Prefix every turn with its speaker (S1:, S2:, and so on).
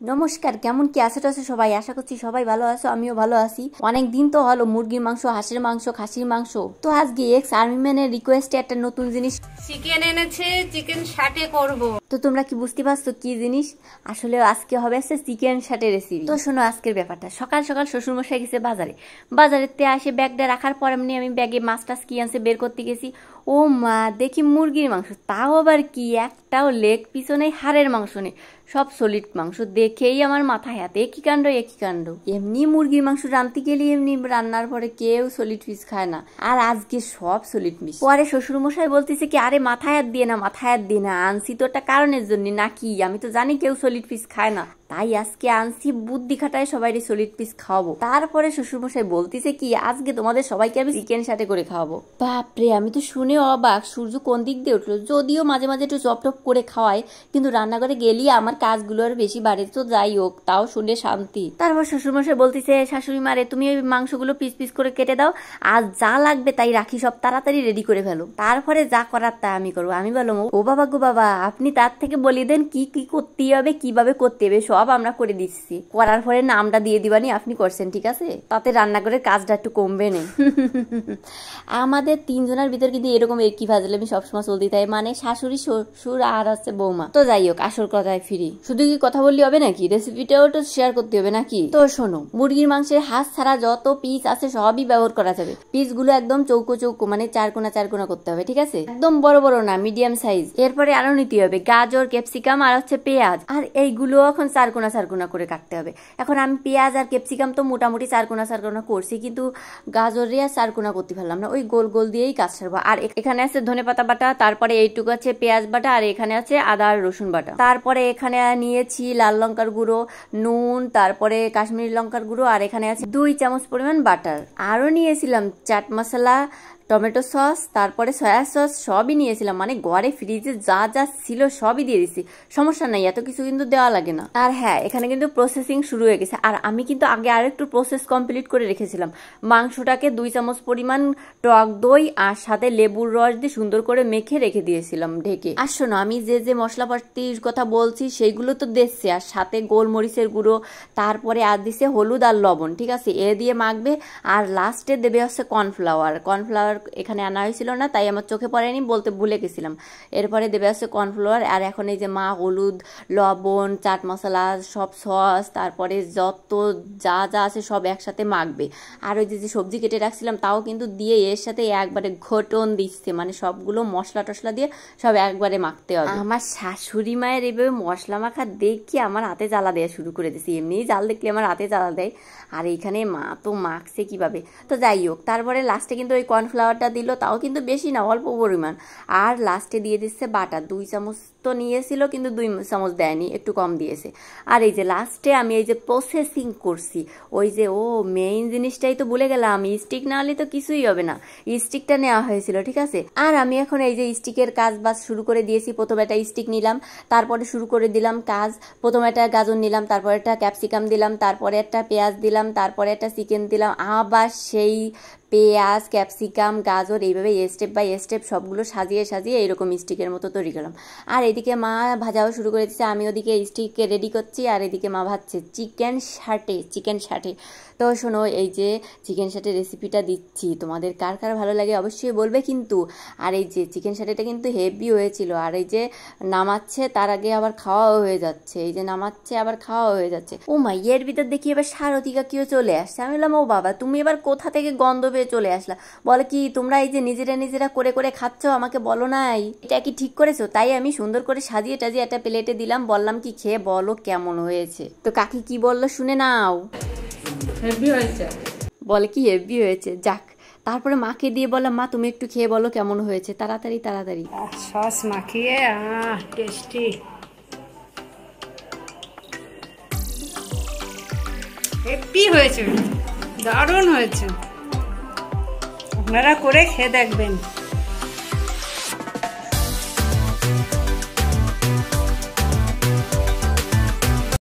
S1: নমস্কার, কেমন কি আছো সবাই? আশা করছি সবাই ভালো আছো, আমিও ভালো আছি। অনেক দিন তো হলো মুরগির মাংস, হাঁসের মাংস, খাসির মাংস। তো আজকে এক্স আর্মি ম্যানের রিকোয়েস্টে একটা নতুন জিনিস
S2: চিকেন এনেছে, চিকেন সাটে করব।
S1: তো তোমরা কি বুঝতে পারছো কি জিনিস? আসলে আজকে হবে আছে চিকেন সাটে রেসিপি। তো শোনো আজকের ব্যাপারটা। সকাল সকাল শ্বশুরমশাই গেছে বাজারেতে আসে ব্যাগটা রাখার পর এমনি আমি ব্যাগে মাছ টাছ কি আনছে বের করতে গেছি। ও মা, দেখি মুরগির মাংস, তাও আবার কি একটাও লেগ পিছু নেই, হাড়ের মাংস নেই, সব সলিড মাংস। দেখেই আমার মাথায় হাতে একই কাণ্ড একই কাণ্ড। এমনি মুরগির মাংস রাঁধতে গেলে এমনি রান্নার পরে কেউ সলিড পিস খায় না, আর আজকে সব সলিড পিস। পরে শ্বশুরমশাই বলতেছে কি, আরে মাথায় হাত দিয়ে না, মাথায় হাত দিয়ে না, আনছি তো একটা কারণের জন্য নাকি, আমি তো জানি কেউ সলিড পিস খায় না, তাই আজকে আনছি বুদ্ধি খাটায় সবাই সলিড পিস খাওয়াবো। তারপরে শ্বশুরমশাই বলতেছে কি, আজকে তোমাদের সবাইকে আমি চিকেন সাথে করে খাওয়াবো। বাপরে, আমি তো শুনে অবাক, সূর্য কোন দিক দিয়ে উঠলো। যদিও মাঝে মাঝে একটু চপ টপ করে খাওয়ায়, কিন্তু রান্নাঘরে গেলেই আমার কাজগুলো আর বেশি বাড়ে। তো যাই হোক, তাও শুনে শান্তি। তারপর শ্বশুরমশাই বলতেছে, শাশুড়ি মারে তুমি ওই মাংসগুলো পিস পিস করে কেটে দাও, আর যা লাগবে তাই রাখি, সব তাড়াতাড়ি রেডি করে ফেলো, তারপরে যা করার তা আমি করবো। আমি বললাম, ও বাবা গো বাবা, আপনি তার থেকে বলে দেন কি কি করতে হবে, কিভাবে করতে হবে, সব আমরা করে দিচ্ছি। করার পরে নামটা দিয়ে দিবানি, আপনি করছেন, ঠিক আছে? তাতে রান্নাঘরের কাজটা একটু কমবে না। আমাদের তিনজনের ভিতর কিন্তু এরকম একই ফাজলামি সবসময় চলতে থাকে, মানে শাশুড়ি, শ্বশুর আর আছে বৌমা। তো যাই হোক, আসল কথায় ফিরি। শুধু কি কথা বললে হবে নাকি? রেসিপিটাও তো শেয়ার করতে হবে নাকি? তো শোনো, মুরগির মাংসের হাঁস ছাড়া যত পিস আছে সবই ব্যবহার করা যাবে। পিস গুলো একদম চৌকো চৌকো, মানে চারকোনা চারকোনা করতে হবে, ঠিক আছে? একদম বড় বড় না, মিডিয়াম সাইজ। এরপরে আরো নিতে হবে গাজর, ক্যাপসিকাম আর হচ্ছে পেঁয়াজ, আর এইগুলো এখন চারকোনা চারকোনা করে কাটতে হবে। এখন আমি পেঁয়াজ আর ক্যাপসিকাম তো মোটামুটি চারকোনা চারকোনা করছি, কিন্তু গাজরে আর চারকোনা করতে পারলাম না, ওই গোল গোল দিয়েই কাজ সারবো। আর এখানে আছে ধনেপাতা বাটা, তারপরে এইটুকু আছে পেঁয়াজ বাটা, আর এখানে আছে আদা আর রসুন বাটা। তারপরে এখানে নিয়েছি লাল লঙ্কার গুঁড়ো, নুন, তারপরে কাশ্মীরি লঙ্কার গুঁড়ো, আর এখানে আছে 2 চামচ পরিমাণ বাটার। আরো নিয়েছিলাম চাট মশলা, টমেটো সস, তারপরে সয়া সস, সবই নিয়েছিলাম। মানে ঘরে ফ্রিজে যা যা ছিল সবই দিয়ে দিছি, সমস্যা নাই, এত কিছু কিন্তু দেওয়া লাগে না। আর হ্যাঁ, এখানে কিন্তু প্রসেসিং শুরু হয়ে গেছে। আর আমি কিন্তু আগে আর একটু প্রসেস কমপ্লিট করে রেখেছিলাম। মাংসটাকে 2 চামচ পরিমাণ টক দই আর সাথে লেবুর রস দিয়ে সুন্দর করে মেখে রেখে দিয়েছিলাম ঢেকে। আর শোনো, আমি যে যে মশলাপাতির কথা বলছি সেগুলো তো দেখছি, আর সাথে গোলমরিচের গুঁড়ো, তারপরে আর দিছে হলুদ আর লবণ, ঠিক আছে? এ দিয়ে মাখবে। আর লাস্টে দেবে হচ্ছে কর্নফ্লাওয়ার। কর্নফ্লাওয়ার এখানে আনা হয়েছিল না, তাই আমার চোখে পড়েনি, বলতে ভুলে গেছিলাম। এরপরে দেবে হচ্ছে কর্নফ্লাওয়ার। আর এখন এই যে মা হলুদ, লবণ, চাট মশলা, সব সস, তারপরে যত যা যা আছে সব একসাথে মাখবে। আর ওই যে সবজি কেটে রাখছিলাম তাও কিন্তু দিয়ে এর সাথে একবারে ঘটন দিচ্ছে, মানে সবগুলো মশলা টশলা দিয়ে সব একবারে মাখতে হবে। আমার শাশুড়ি মায়ের এভাবে মশলা মাখা দেখি আমার হাতে জ্বালা দেওয়া শুরু করে দিয়েছি। এমনিই জাল দেখলে আমার হাতে জ্বালা দেয়, আর এইখানে মা তো মাখছে কিভাবে। তো যাই হোক, তারপরে লাস্টে কিন্তু ওই কর্নফ্লাওয়ারটা দিল, তাও কিন্তু বেশি না, অল্প পরিমাণ। আর লাস্টে দিয়ে দিচ্ছে বাটার। 2 চামচ তো নিয়েছিল, কিন্তু 2 চামচ দেয়নি, একটু কম দিয়েছে। আর এই যে লাস্টে আমি এই যে প্রসেসিং করছি, ওই যে মেইন জিনিসটাই তো ভুলে গেলাম, স্টিক না হলে তো কিছুই হবে না, স্টিকটা নেওয়া হয়েছিল, ঠিক আছে? আর আমি এখন এই যে স্টিকের কাজ বাজ শুরু করে দিয়েছি। প্রথমে একটা স্টিক নিলাম, তারপরে শুরু করে দিলাম কাজ। প্রথমে একটা গাজর নিলাম, তারপরে একটা ক্যাপসিকাম দিলাম, তারপরে একটা পেঁয়াজ দিলাম, তারপরে একটা চিকেন দিলাম, আবার সেই পেঁয়াজ, ক্যাপসিকাম, গাজর, এইভাবে স্টেপ বাই স্টেপ সবগুলো সাজিয়ে সাজিয়ে এইরকম স্টিকের মতো তৈরি করলাম। আর এদিকে মা ভাজাও শুরু করে দিচ্ছে, আমি ওদিকে স্টিককে রেডি করছি, আর এদিকে মা ভাজছে চিকেন সাটে। তো শোনো, এই যে চিকেন সাটে রেসিপিটা দিচ্ছি, তোমাদের কার কার ভালো লাগে অবশ্যই বলবে কিন্তু। আর এই যে চিকেন সাটেটা কিন্তু হেভি হয়েছিল। আর এই যে নামাচ্ছে তার আগে আবার খাওয়াও হয়ে যাচ্ছে, এই যে নামাচ্ছে আবার খাওয়া হয়ে যাচ্ছে। ও মা, এর ভিতর দেখি এবার সারথিকা কেউ চলে আসছে। আমি বললাম, ও বাবা, তুমি এবার কোথা থেকে গন্ধ পেয়ে চলে আসলা? বলে কি, তোমরা এই যে নিজেরা করে করে খাচ্ছ, আমাকে বলো নাই, এটা কি ঠিক করেছো? তাই আমি সুন্দর করে সাজিয়ে টাজিয়ে একটা প্লেটে দিলাম, বললাম কি খেয়ে বলো কেমন হয়েছে। তো কাকি কি বললো শুনে নাও।
S2: হেভি হয়েছে।
S1: বলে কি হেভি হয়েছে, যাক। তারপরে মাকে দিয়ে বললাম, মা তুমি একটু খেয়ে বলো কেমন হয়েছে, তাড়াতাড়ি তাড়াতাড়ি।
S2: সস মাখিয়ে টেস্টি, হেভি হয়েছে, দারুণ হয়েছে। আপনারা করে খেয়ে দেখবেন।